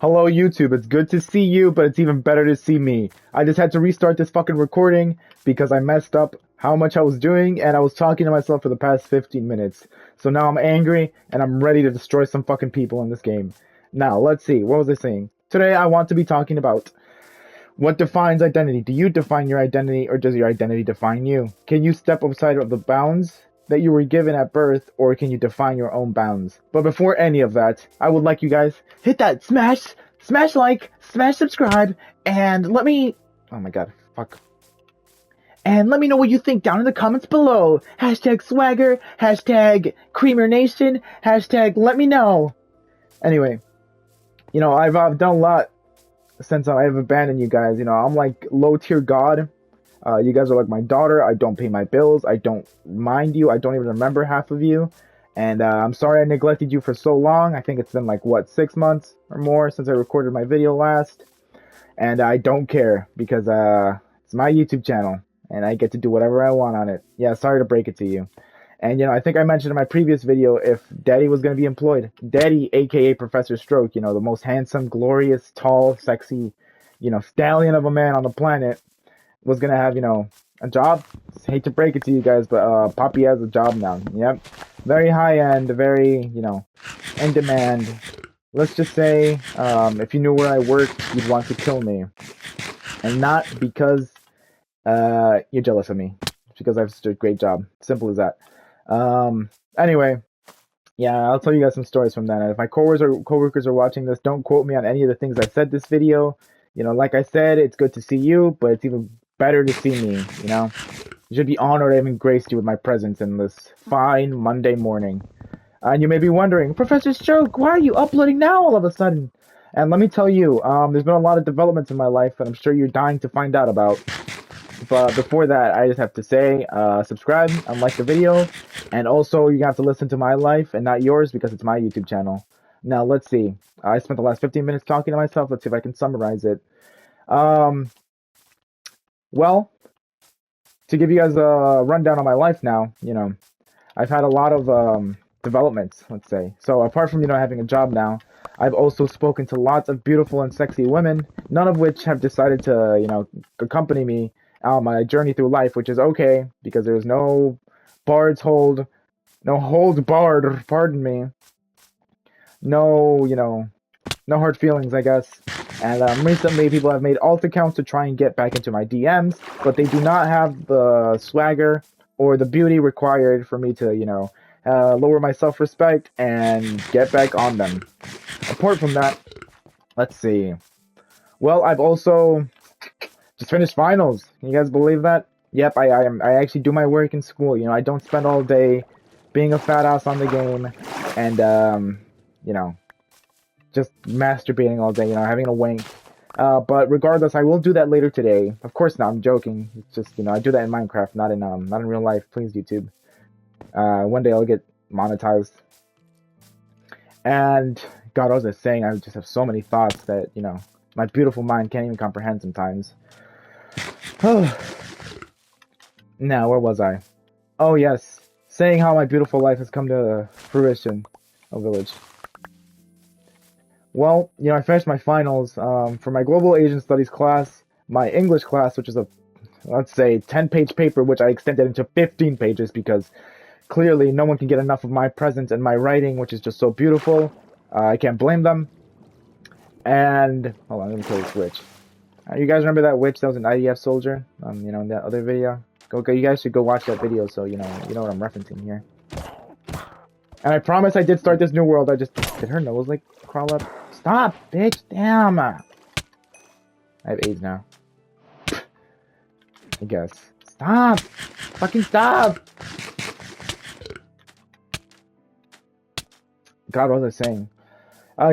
Hello YouTube, it's good to see you, but it's even better to see me. I just had to restart this fucking recording because I messed up how much I was doing and I was talking to myself for the past 15 minutes. So now I'm angry and I'm ready to destroy some fucking people in this game. Now, let's see, what was I saying? Today I want to be talking about what defines identity. Do you define your identity or does your identity define you? Can you step outside of the bounds that you were given at birth, or can you define your own bounds? But before any of that, I would like you guys hit that smash like, smash subscribe, and let me, oh my god, fuck. And let me know what you think down in the comments below. Hashtag swagger, hashtag creamer nation, hashtag let me know. Anyway, I've done a lot since I've abandoned you guys. I'm like low tier god. You guys are like my daughter. I don't pay my bills. I don't mind you. I don't even remember half of you. And I'm sorry I neglected you for so long. I think it's been like, what, 6 months or more since I recorded my video last. And I don't care because it's my YouTube channel. And I get to do whatever I want on it. Yeah, sorry to break it to you. And, I think I mentioned in my previous video if Daddy was going to be employed. Daddy, a.k.a. Professor Stroke, the most handsome, glorious, tall, sexy, stallion of a man on the planet, was gonna have, a job. Hate to break it to you guys, but Poppy has a job now. Yep. Very high end, very, in demand. Let's just say, if you knew where I worked, you'd want to kill me. And not because you're jealous of me. It's because I have such a great job. Simple as that. Anyway, yeah, I'll tell you guys some stories from that. And if my coworkers are watching this, don't quote me on any of the things I said this video. Like I said, it's good to see you, but it's even better to see me, You should be honored I even graced you with my presence in this fine Monday morning. And you may be wondering, Professor Stroke, why are you uploading now all of a sudden? And let me tell you, there's been a lot of developments in my life that I'm sure you're dying to find out about. But before that, I just have to say, subscribe and like the video. And also, you have to listen to my life and not yours because it's my YouTube channel. Now, let's see. I spent the last 15 minutes talking to myself. Let's see if I can summarize it. Well, to give you guys a rundown on my life now, I've had a lot of developments, let's say. So apart from, having a job now, I've also spoken to lots of beautiful and sexy women, none of which have decided to, accompany me on my journey through life, which is okay, because there's no hold barred, pardon me, no, no hard feelings, I guess. And recently, people have made alt accounts to try and get back into my DMs, but they do not have the swagger or the beauty required for me to, lower my self-respect and get back on them. Apart from that, let's see. Well, I've also just finished finals. Can you guys believe that? Yep, I actually do my work in school. I don't spend all day being a fat ass on the game and, just masturbating all day, having a wank. But regardless, I will do that later today. Of course not, I'm joking. It's just, I do that in Minecraft, not in real life. Please, YouTube. One day I'll get monetized. And, God, what was I saying? I just have so many thoughts that, my beautiful mind can't even comprehend sometimes. Now, where was I? Oh, yes. Saying how my beautiful life has come to fruition. Oh, village. Well, I finished my finals for my Global Asian Studies class, my English class, which is a, let's say, 10-page paper, which I extended into 15 pages because clearly no one can get enough of my presence and my writing, which is just so beautiful. I can't blame them. And, hold on, let me kill this witch. You guys remember that witch that was an IDF soldier? In that other video? You guys should go watch that video so, you know what I'm referencing here. And I promise I did start this new world. Did her nose, like, crawl up? Stop, bitch! Damn! I have AIDS now. I guess. Stop! Fucking stop! God, what was I saying?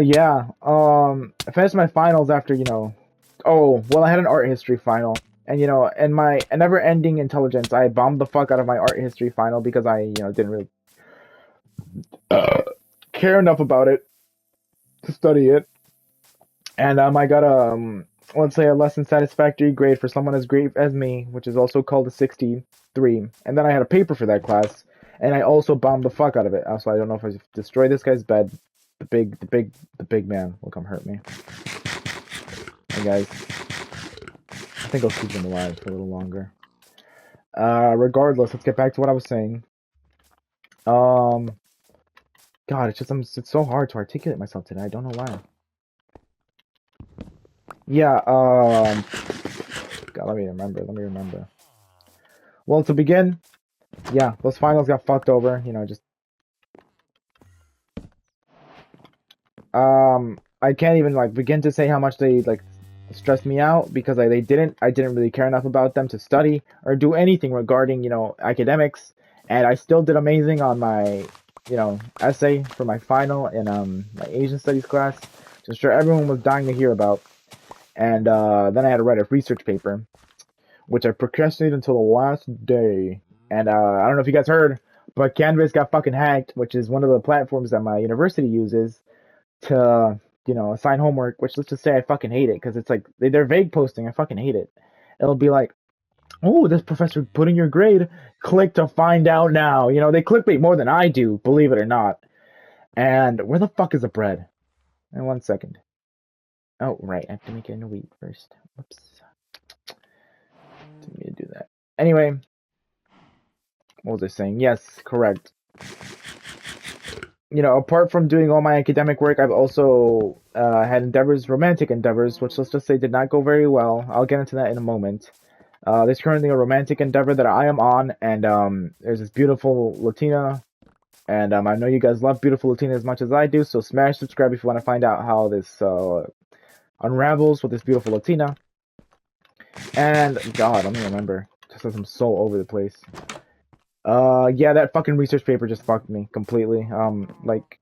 Yeah. I finished my finals after, Oh, well, I had an art history final. And, in my never-ending intelligence, I bombed the fuck out of my art history final because I, didn't really care enough about it to study it. And I got let's say a less than satisfactory grade for someone as great as me, which is also called a 63. And then I had a paper for that class, and I also bombed the fuck out of it. Also, I don't know if I destroyed this guy's bed. the big man will come hurt me. Hey guys, I think I'll keep him alive for a little longer. Regardless, let's get back to what I was saying. God, it's so hard to articulate myself today. I don't know why. Yeah, God, let me remember. Well, to begin, yeah, those finals got fucked over, you know, just, I can't even, like, begin to say how much they, like, stressed me out, because I didn't really care enough about them to study, or do anything regarding, you know, academics, and I still did amazing on my, you know, essay for my final in, my Asian studies class, which I'm sure everyone was dying to hear about, and, then I had to write a research paper, which I procrastinated until the last day. And I don't know if you guys heard, but Canvas got fucking hacked, which is one of the platforms that my university uses to, you know, assign homework. Which, let's just say I fucking hate it, because it's like they're vague posting. I fucking hate it. It'll be like, oh, this professor put in your grade. Click to find out now. You know, they clickbait more than I do, believe it or not. And where the fuck is the bread? In 1 second. Oh, right. I have to make it in a wheat first. Whoops. Didn't mean to do that. Anyway, what was I saying? Yes, correct. You know, apart from doing all my academic work, I've also had romantic endeavors, which let's just say did not go very well. I'll get into that in a moment. There's currently a romantic endeavor that I am on, and there's this beautiful Latina, and I know you guys love beautiful Latina as much as I do, so smash subscribe if you want to find out how this unravels with this beautiful Latina. And God, let me remember, just as I'm so over the place. Yeah, that fucking research paper just fucked me completely. Like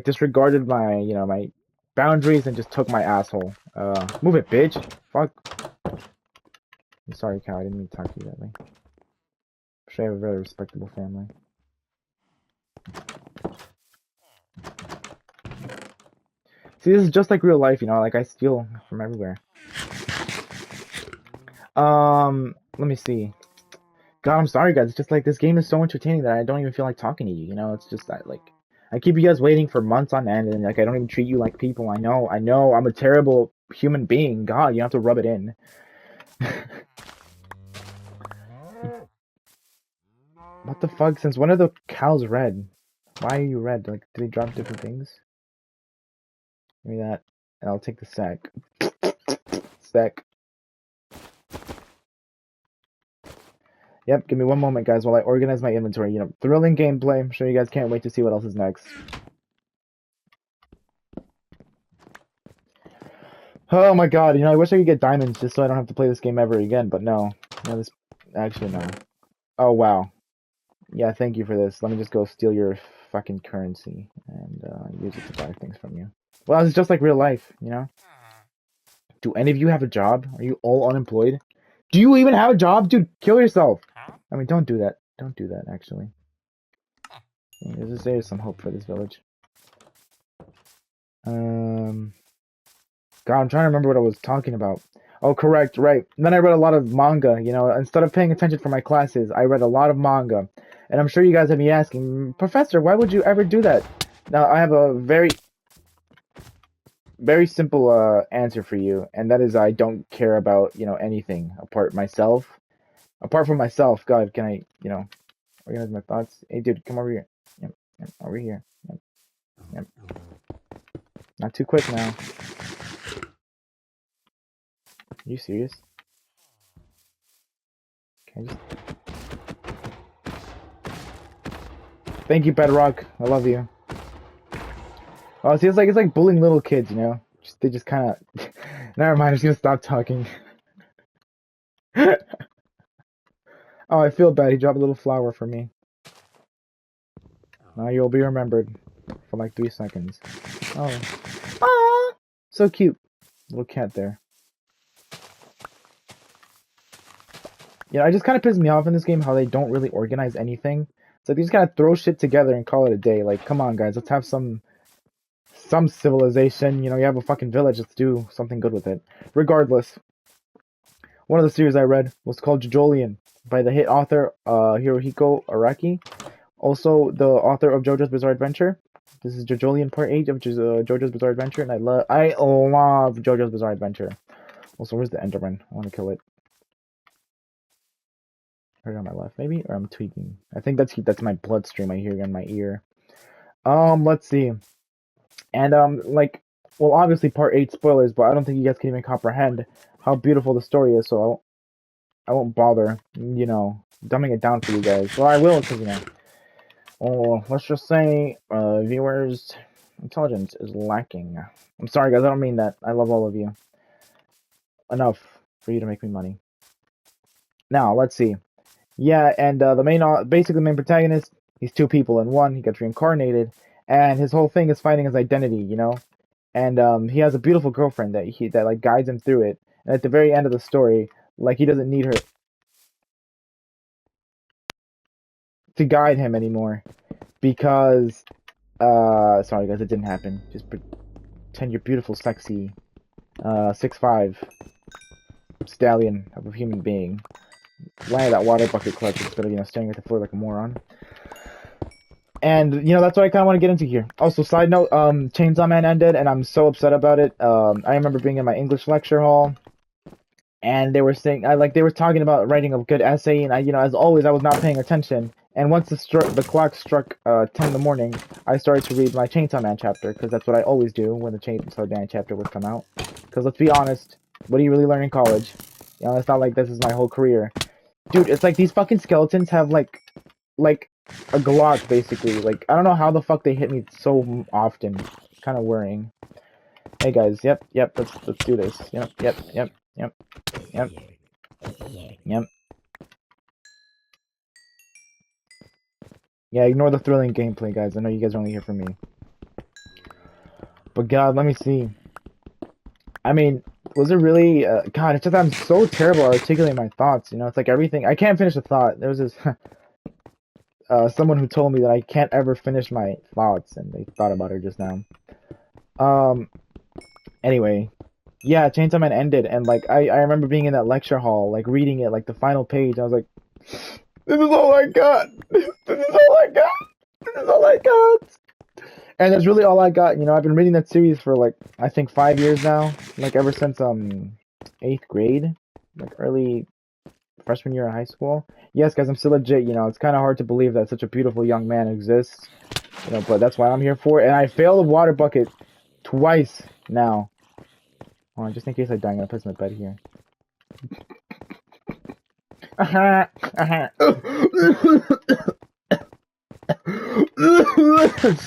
disregarded my, you know, my boundaries and just took my asshole. Move it, bitch. Fuck. I'm sorry, Cal. I didn't mean to talk to you that way. I'm sure I have a very respectable family. See, this is just like real life, you know. Like I steal from everywhere. Let me see. God, I'm sorry, guys. It's just like this game is so entertaining that I don't even feel like talking to you. You know, it's just that like I keep you guys waiting for months on end, and like I don't even treat you like people. I know, I'm a terrible human being. God, you have to rub it in. What the fuck? Since when are the cows red? Why are you red? Like, do they drop different things? Give me that, and I'll take the sack. Sack. Yep, give me 1 moment, guys, while I organize my inventory. You know, thrilling gameplay. I'm sure you guys can't wait to see what else is next. Oh my god, you know, I wish I could get diamonds just so I don't have to play this game ever again, but no. No, this... Actually, no. Oh, wow. Yeah, thank you for this. Let me just go steal your fucking currency and use it to buy things from you. Well, it's just like real life, you know? Do any of you have a job? Are you all unemployed? Do you even have a job? Dude, kill yourself! I mean, don't do that. Don't do that, actually. There's some hope for this village. God, I'm trying to remember what I was talking about. Oh, correct, right. And then I read a lot of manga, you know. Instead of paying attention for my classes, I read a lot of manga. And I'm sure you guys have me asking, Professor, why would you ever do that? Now, I have a very simple answer for you, and that is I don't care about, you know, anything apart from myself. God, can I, you know, organize my thoughts? Hey, dude, come over here. Yep, over here. Yep. Not too quick now. Are you serious? Can I just... Thank you, Bedrock. I love you. Oh, see, it's like bullying little kids, you know? They just kind of... Never mind, I'm just gonna stop talking. Oh, I feel bad. He dropped a little flower for me. Now you'll be remembered for like 3 seconds. Oh. Aww! So cute. Little cat there. Yeah, it just kind of pisses me off in this game how they don't really organize anything. So they just kind of throw shit together and call it a day. Like, come on, guys, let's have some civilization. You know, you have a fucking village. Let's do something good with it. Regardless, one of the series I read was called JoJolion by the hit author Hirohiko Araki. Also, the author of JoJo's Bizarre Adventure. This is JoJolion Part 8 of JoJo's Bizarre Adventure, and I love JoJo's Bizarre Adventure. Also, where's the Enderman? I want to kill it. Right on my left, maybe? Or I'm tweaking. I think that's my bloodstream I hear in my ear. Let's see. And, like, well, obviously Part 8 spoilers, but I don't think you guys can even comprehend how beautiful the story is, so I won't bother, you know, dumbing it down for you guys. Well, I will, because, you know, let's just say, viewers' intelligence is lacking. I'm sorry, guys, I don't mean that. I love all of you. Enough for you to make me money. Now, let's see. Yeah, and basically the main protagonist, he's two people in one. He gets reincarnated, and his whole thing is finding his identity, you know? And, he has a beautiful girlfriend that like, guides him through it. And at the very end of the story, like, he doesn't need her to guide him anymore. Because, sorry guys, it didn't happen. Just pretend you're beautiful, sexy, 6'5" stallion of a human being. Land that water bucket clutch instead of, you know, staring at the floor like a moron. And, you know, that's what I kind of want to get into here. Also, side note, Chainsaw Man ended, and I'm so upset about it. I remember being in my English lecture hall, and they were saying, they were talking about writing a good essay, and I, you know, as always, I was not paying attention. And once the clock struck 10 in the morning, I started to read my Chainsaw Man chapter, because that's what I always do when the Chainsaw Man chapter would come out. Because let's be honest, what do you really learn in college? You know, it's not like this is my whole career. Dude, it's like these fucking skeletons have, like a Glock, basically. Like, I don't know how the fuck they hit me so often. Kind of worrying. Hey, guys, yep, let's do this. Yep. Yeah, ignore the thrilling gameplay, guys. I know you guys are only here for me. But God, let me see. I mean, was it really... God, it's just I'm so terrible at articulating my thoughts, you know? It's like everything... I can't finish a thought. There was this... someone who told me that I can't ever finish my thoughts, and they thought about her just now. Anyway. Yeah, Chainsaw Man ended, and, like, I remember being in that lecture hall, like, reading it, like, the final page, I was like... This is all I got! This is all I got! This is all I got! And that's really all I got, you know, I've been reading that series for, like, I think 5 years now. Like, ever since, 8th grade. Like, early freshman year of high school. Yes, guys, I'm still legit, you know, it's kind of hard to believe that such a beautiful young man exists. You know, but that's why I'm here for it. And I failed the water bucket twice now. Hold on, just in case I die, I'm gonna place my bed here.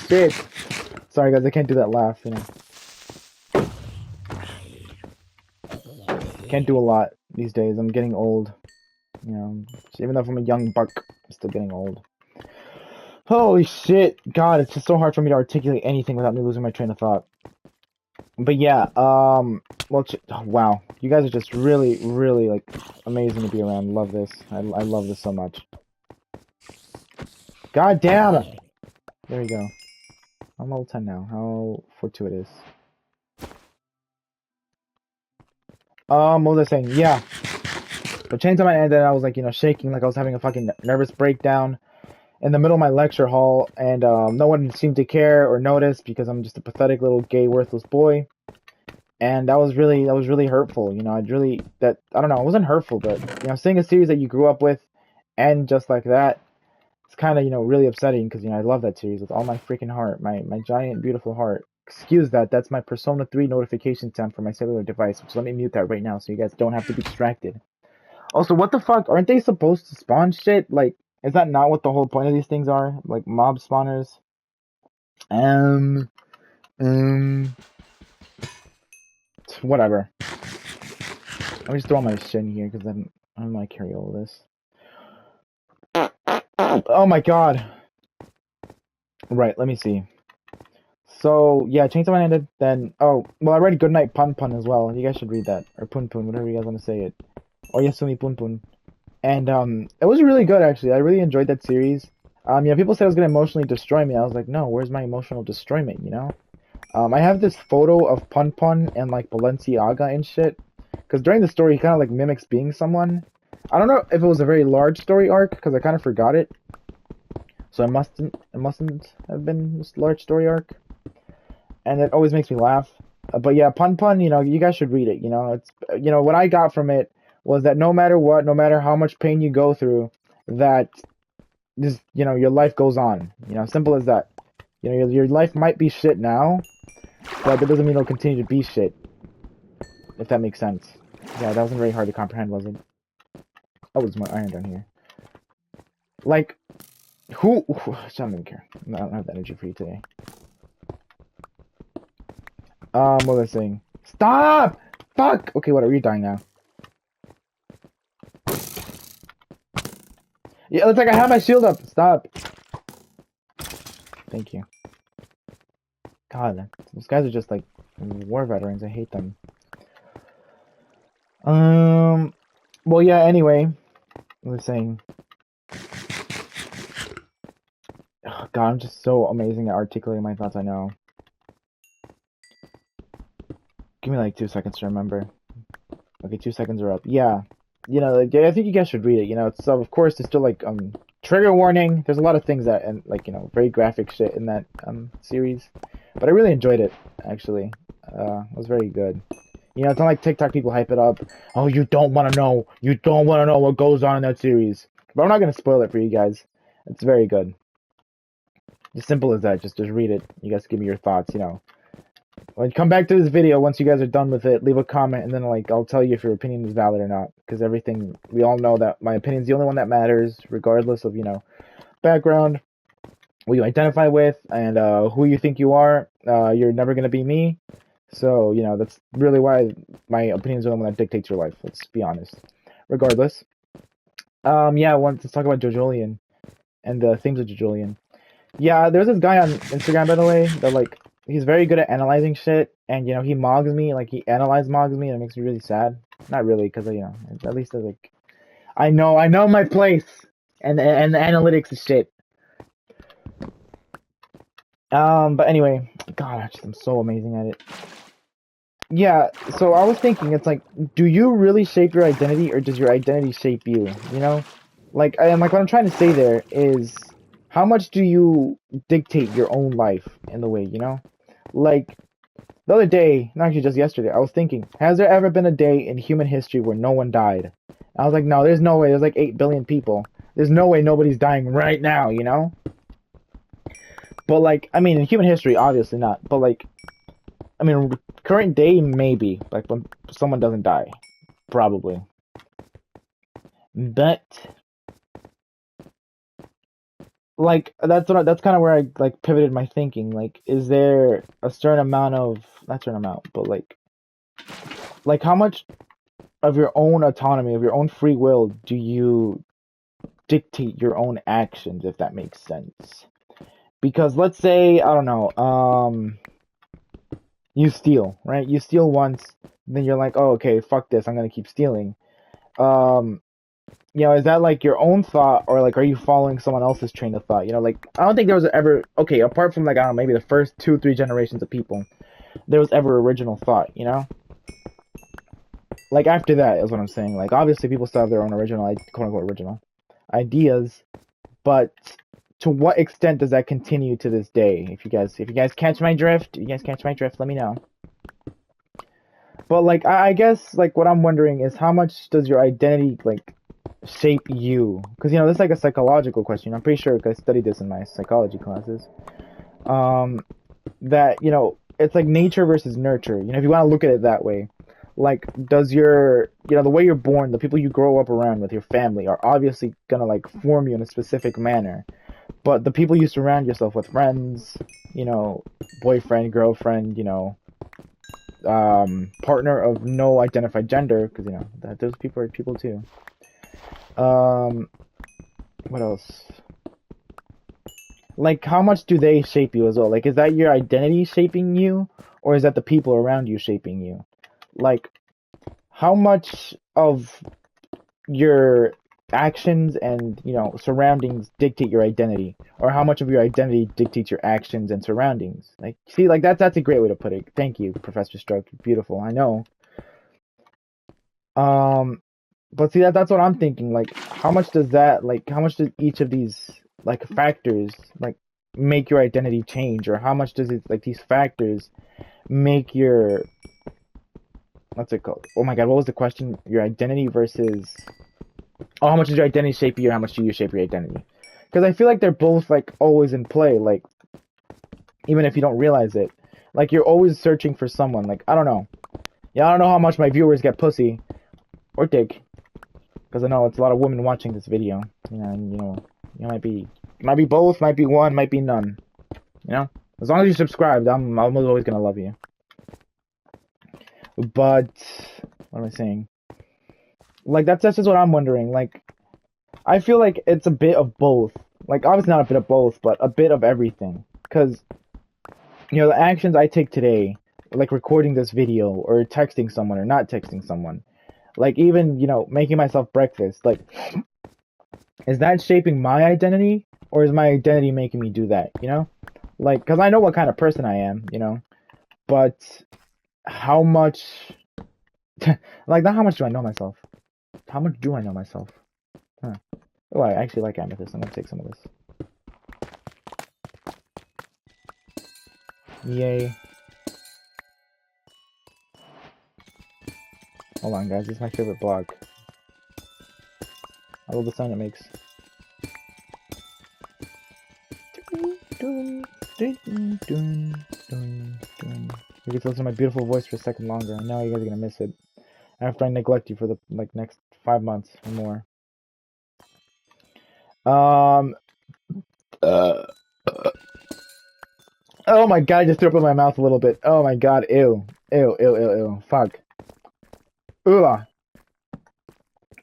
Shit. Sorry guys, I can't do that laugh, you know. Can't do a lot these days. I'm getting old. You know, even though I'm a young buck, I'm still getting old. Holy shit. God, it's just so hard for me to articulate anything without me losing my train of thought. But yeah, well, wow. You guys are just really, really, like, amazing to be around. Love this. I love this so much. God damn it! There we go. I'm level 10 now. How fortuitous. What was I saying? Yeah. But Chainsaw Man ended, and I was, like, you know, shaking like I was having a fucking nervous breakdown in the middle of my lecture hall, and no one seemed to care or notice because I'm just a pathetic little gay, worthless boy. And that was really hurtful, you know. I don't know, it wasn't hurtful, but, you know, seeing a series that you grew up with end just like that, it's kind of, you know, really upsetting because, you know, I love that series with all my freaking heart, my giant, beautiful heart. Excuse that, that's my Persona 3 notification sound for my cellular device, which let me mute that right now so you guys don't have to be distracted. Also, what the fuck? Aren't they supposed to spawn shit? Like, is that not what the whole point of these things are? Like, mob spawners? Whatever. Let me just throw all my shit in here, because I don't want to carry all of this. Oh my god! Right, let me see. So, yeah, Chainsaw Man ended, then... Oh, well, I read Goodnight Pun Pun as well. You guys should read that. Or Pun Pun, whatever you guys want to say it. Oh, Yasumi Pun Pun. And, it was really good, actually. I really enjoyed that series. You know, people said it was going to emotionally destroy me. I was like, no, where's my emotional destroyment, you know? I have this photo of Pun Pun and, like, Balenciaga and shit. Because during the story, he kind of, like, mimics being someone. I don't know if it was a very large story arc, because I kind of forgot it. so it mustn't have been this large story arc, and it always makes me laugh. But yeah, Pun Pun, you guys should read it. It's what I got from it was that no matter what, no matter how much pain you go through, that this your life goes on. Simple as that. Your life might be shit now, but that doesn't mean it'll continue to be shit. If that makes sense. Yeah, that wasn't very hard to comprehend, was it? Oh, there's more iron down here. Like, who I don't even care. No, I don't have the energy for you today. What was I saying? Stop! Fuck! Okay, whatever, you're dying now. Yeah, it looks like I have my shield up. Stop. Thank you. God, those guys are just like war veterans. I hate them. Well, yeah, anyway. I was saying. Oh, God, I'm just so amazing at articulating my thoughts, I know. Give me like 2 seconds to remember. Okay, 2 seconds are up. Yeah. I think you guys should read it. It's of course it's still like trigger warning. There's a lot of things that and like very graphic shit in that series. But I really enjoyed it, actually. It was very good. It's not like TikTok people hype it up. Oh, you don't want to know. You don't want to know what goes on in that series. But I'm not going to spoil it for you guys. It's very good. As simple as that. Just read it. You guys give me your thoughts, When you come back to this video, once you guys are done with it, leave a comment, and then I'll tell you if your opinion is valid or not. Because we all know that my opinion is the only one that matters, regardless of, background, what you identify with, and who you think you are. You're never going to be me. So, that's really why my opinion is the only one that dictates your life. Let's be honest. Regardless. Yeah, I wanted to talk about JoJolion and the themes of JoJolion. Yeah, there's this guy on Instagram, by the way, that, he's very good at analyzing shit, and, he mogs me, he mogs me, and it makes me really sad. Not really, because, at least, I know my place, and the analytics is shit. But anyway, God, I'm so amazing at it. Yeah, so I was thinking, it's do you really shape your identity, or does your identity shape you, and what I'm trying to say there is, how much do you dictate your own life in the way, the other day, not actually just yesterday, I was thinking, has there ever been a day in human history where no one died? I was like, no, there's no way, there's 8 billion people. There's no way nobody's dying right now, But in human history, obviously not, but current day, maybe, when someone doesn't die, probably. But that's kind of where I pivoted my thinking. Is there a certain amount of not certain amount, but how much of your own autonomy, of your own free will, do you dictate your own actions, if that makes sense? Because let's say, I don't know, you steal, right? You steal once, then you're like, oh, okay, fuck this, I'm gonna keep stealing. Is that your own thought, or are you following someone else's train of thought? I don't think there was ever, okay, apart from I don't know, maybe the first 2-3 generations of people, there was ever original thought, after that is what I'm saying. Obviously people still have their own original, quote unquote original ideas, but to what extent does that continue to this day? If you guys catch my drift, let me know. But I guess what I'm wondering is, how much does your identity shape you? Because this is a psychological question. I'm pretty sure I studied this in my psychology classes. That it's nature versus nurture. If you want to look at it that way, does your the way you're born, the people you grow up around with, your family, are obviously gonna form you in a specific manner. But the people you surround yourself with, friends, boyfriend, girlfriend, partner of no identified gender, because that those people are people too. What else? How much do they shape you as well? Is that your identity shaping you, or is that the people around you shaping you? How much of your actions and surroundings dictate your identity, or how much of your identity dictates your actions and surroundings? See, that's a great way to put it. Thank you, Professor Stroke. Beautiful. I know. But see, that's what I'm thinking. How much does that, how much does each of these like factors like make your identity change, or how much does it like these factors make your what's it called? Oh my god, what was the question? Your identity versus oh, how much does your identity shape you, or how much do you shape your identity? Because I feel like they're both like always in play, like even if you don't realize it, like you're always searching for someone. Like I don't know, yeah, I don't know how much my viewers get pussy or dick, because I know it's a lot of women watching this video. You know, and, you might be both, might be one, might be none. You know, as long as you subscribed, I'm always gonna love you. But what am I saying? Like that's just what I'm wondering. Like I feel like it's a bit of both. Like obviously not a bit of both, but a bit of everything. Because the actions I take today, like recording this video or texting someone or not texting someone, like even making myself breakfast, like is that shaping my identity, or is my identity making me do that? Like because I know what kind of person I am, but how much, like not how much do I know myself? How much do I know myself? Huh. Oh, I actually like amethyst. I'm gonna take some of this. Yay. Hold on, guys. This is my favorite block. I love the sound it makes. You get to listen to my beautiful voice for a second longer. I know you guys are gonna miss it after I neglect you for the next 5 months or more. Oh my god, I just threw up in my mouth a little bit. Oh my god, ew. Ew. Fuck. Ugh.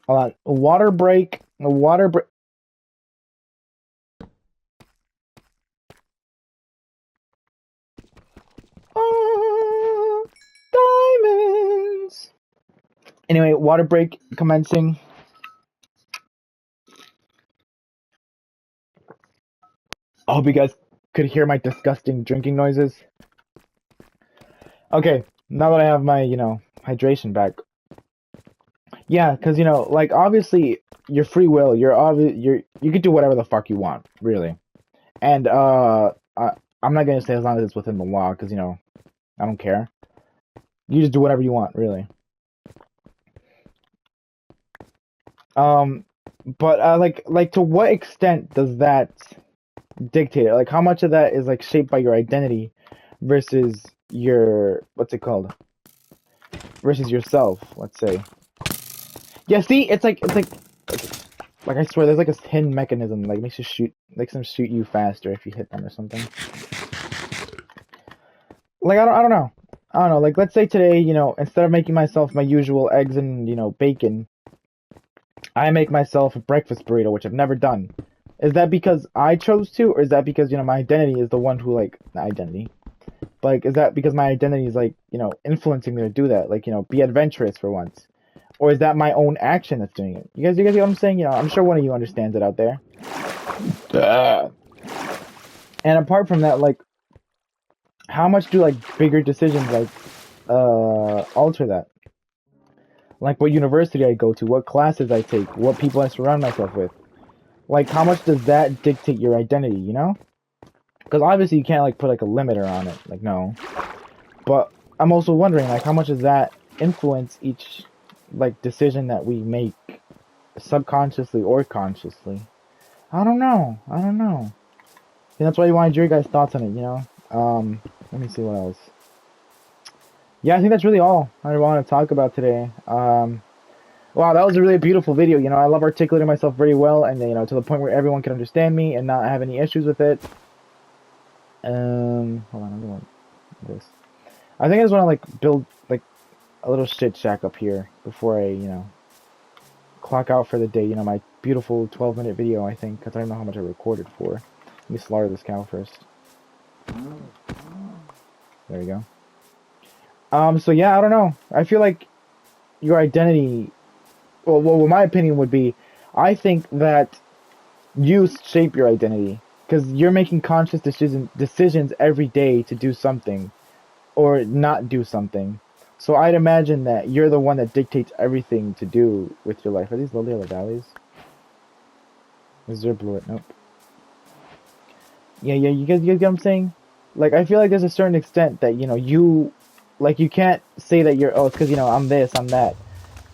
Hold on. Water break. Oh, diamonds. Anyway, water break commencing. I hope you guys could hear my disgusting drinking noises. Okay, now that I have my, hydration back. Yeah, because, like, obviously, your free will, you can do whatever the fuck you want, really. And, I'm not gonna say as long as it's within the law, because, I don't care. You just do whatever you want, really. But, like, to what extent does that dictate it? Like, how much of that is, like, shaped by your identity versus your, what's it called? Versus yourself, let's say. Yeah, see, it's like I swear, there's like a hidden mechanism, like makes them shoot you faster if you hit them or something. Like I don't know. Like let's say today, instead of making myself my usual eggs and bacon, I make myself a breakfast burrito, which I've never done. Is that because I chose to, or is that because my identity is the one who identity? Like, is that because my identity is like influencing me to do that? Like be adventurous for once. Or is that my own action that's doing it? You guys get what I'm saying? I'm sure one of you understands it out there. And apart from that, like, how much do bigger decisions alter that? Like what university I go to, what classes I take, what people I surround myself with. Like, how much does that dictate your identity? Because obviously you can't put a limiter on it. Like no. But I'm also wondering how much does that influence each decision that we make, subconsciously or consciously. I don't know. And that's why you want to hear your guys' thoughts on it. Let me see what else. Yeah, I think that's really all I want to talk about today. Wow, that was a really beautiful video. I love articulating myself very well, and to the point where everyone can understand me and not have any issues with it. Hold on, I'm doing this. I think I just want to build a little shit shack up here before I, clock out for the day. My beautiful 12-minute video, I think, because I don't know how much I recorded for. Let me slaughter this cow first. There we go. So yeah, I don't know. I feel like your identity, well, my opinion would be, I think that you shape your identity, because you're making conscious decisions every day to do something, or not do something. So I'd imagine that you're the one that dictates everything to do with your life. Are these Lily of the Valleys? Is there blue? Nope. yeah, you get what I'm saying? Like, I feel like there's a certain extent that, you can't say that it's because, I'm this, I'm that.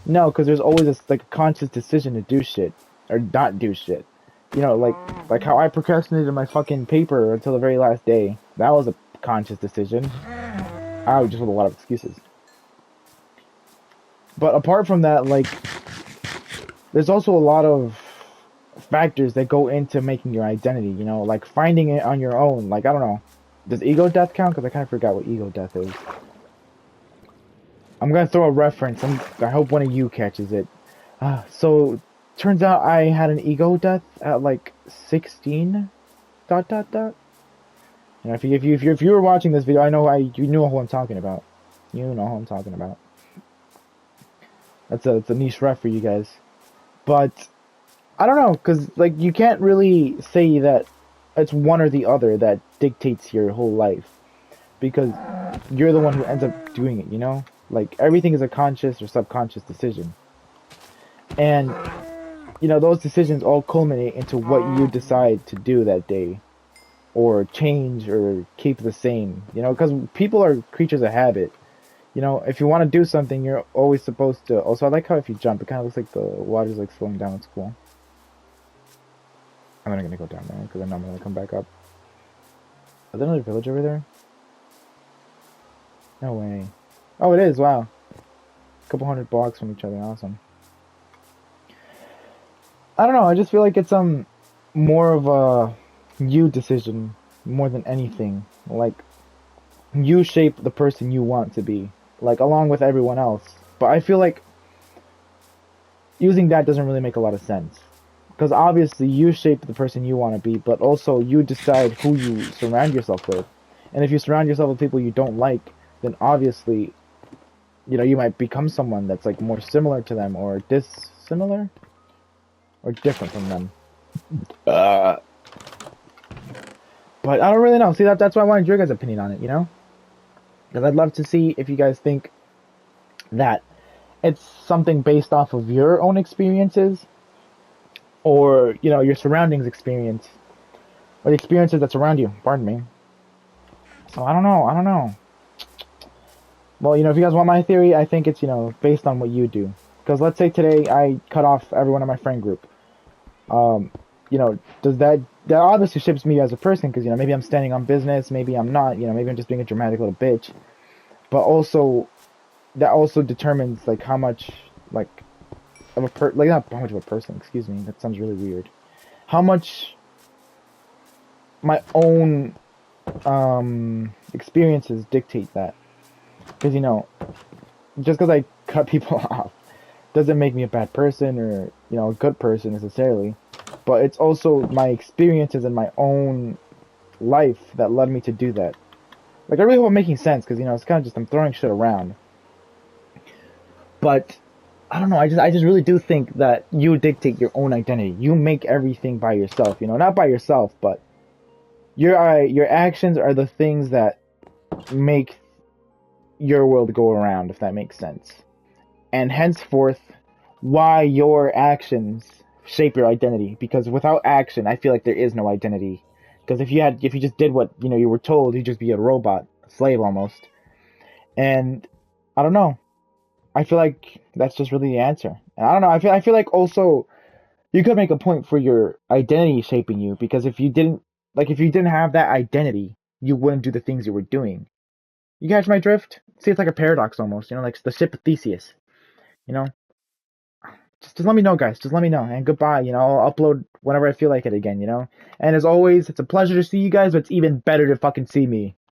No, because there's always this, like, a conscious decision to do shit, or not do shit. Like how I procrastinated my fucking paper until the very last day. That was a conscious decision. I was just with a lot of excuses. But apart from that, like, there's also a lot of factors that go into making your identity, like finding it on your own. Like, I don't know. Does ego death count? Because I kind of forgot what ego death is. I'm gonna throw a reference. I hope one of you catches it. So, turns out I had an ego death at like 16. Dot dot dot. If you were watching this video, you know who I'm talking about. You know who I'm talking about. It's a niche ref for you guys, but I don't know, because, like, you can't really say that it's one or the other that dictates your whole life, because you're the one who ends up doing it, Like, everything is a conscious or subconscious decision. And, those decisions all culminate into what you decide to do that day, or change, or keep the same, because people are creatures of habit. If you want to do something, you're always supposed to. Also, I like how if you jump, it kind of looks like the water's, like, slowing down. It's cool. I'm not gonna go down there because I know I'm gonna come back up. Is there another village over there? No way. Oh, it is. Wow. A couple hundred blocks from each other. Awesome. I don't know. I just feel like it's more of a you decision more than anything. Like, you shape the person you want to be, like, along with everyone else. But I feel like using that doesn't really make a lot of sense. Because obviously you shape the person you want to be, but also you decide who you surround yourself with. And if you surround yourself with people you don't like, then obviously, you might become someone that's, like, more similar to them, or dissimilar, or different from them. But I don't really know. See, that's why I wanted your guys' opinion on it, Because I'd love to see if you guys think that it's something based off of your own experiences, or, your surroundings experience, or the experiences that surround you, pardon me. So, I don't know. Well, if you guys want my theory, I think it's, based on what you do. Because let's say today I cut off everyone in my friend group. Does that obviously shapes me as a person, because, maybe I'm standing on business, maybe I'm not, maybe I'm just being a dramatic little bitch. But also, that also determines, like, how much, like, not how much of a person, excuse me, that sounds really weird. How much my own experiences dictate that. Because, just because I cut people off doesn't make me a bad person, or, a good person necessarily. But it's also my experiences in my own life that led me to do that. Like, I really hope I'm making sense, because, it's kind of just, I'm throwing shit around. But I don't know. I just really do think that you dictate your own identity. You make everything by yourself. Not by yourself, but your actions are the things that make your world go around, if that makes sense. And henceforth, why your actions shape your identity. Because without action, I feel like there is no identity. Because if you just did what you were told, you'd just be a robot, a slave almost. And I don't know. I feel like that's just really the answer. And I don't know. I feel like also you could make a point for your identity shaping you, because if you didn't have that identity, you wouldn't do the things you were doing. You catch my drift? See, it's like a paradox almost. Like the ship of Theseus. Just let me know, guys. Just let me know. And goodbye. I'll upload whenever I feel like it again. And as always, it's a pleasure to see you guys, but it's even better to fucking see me.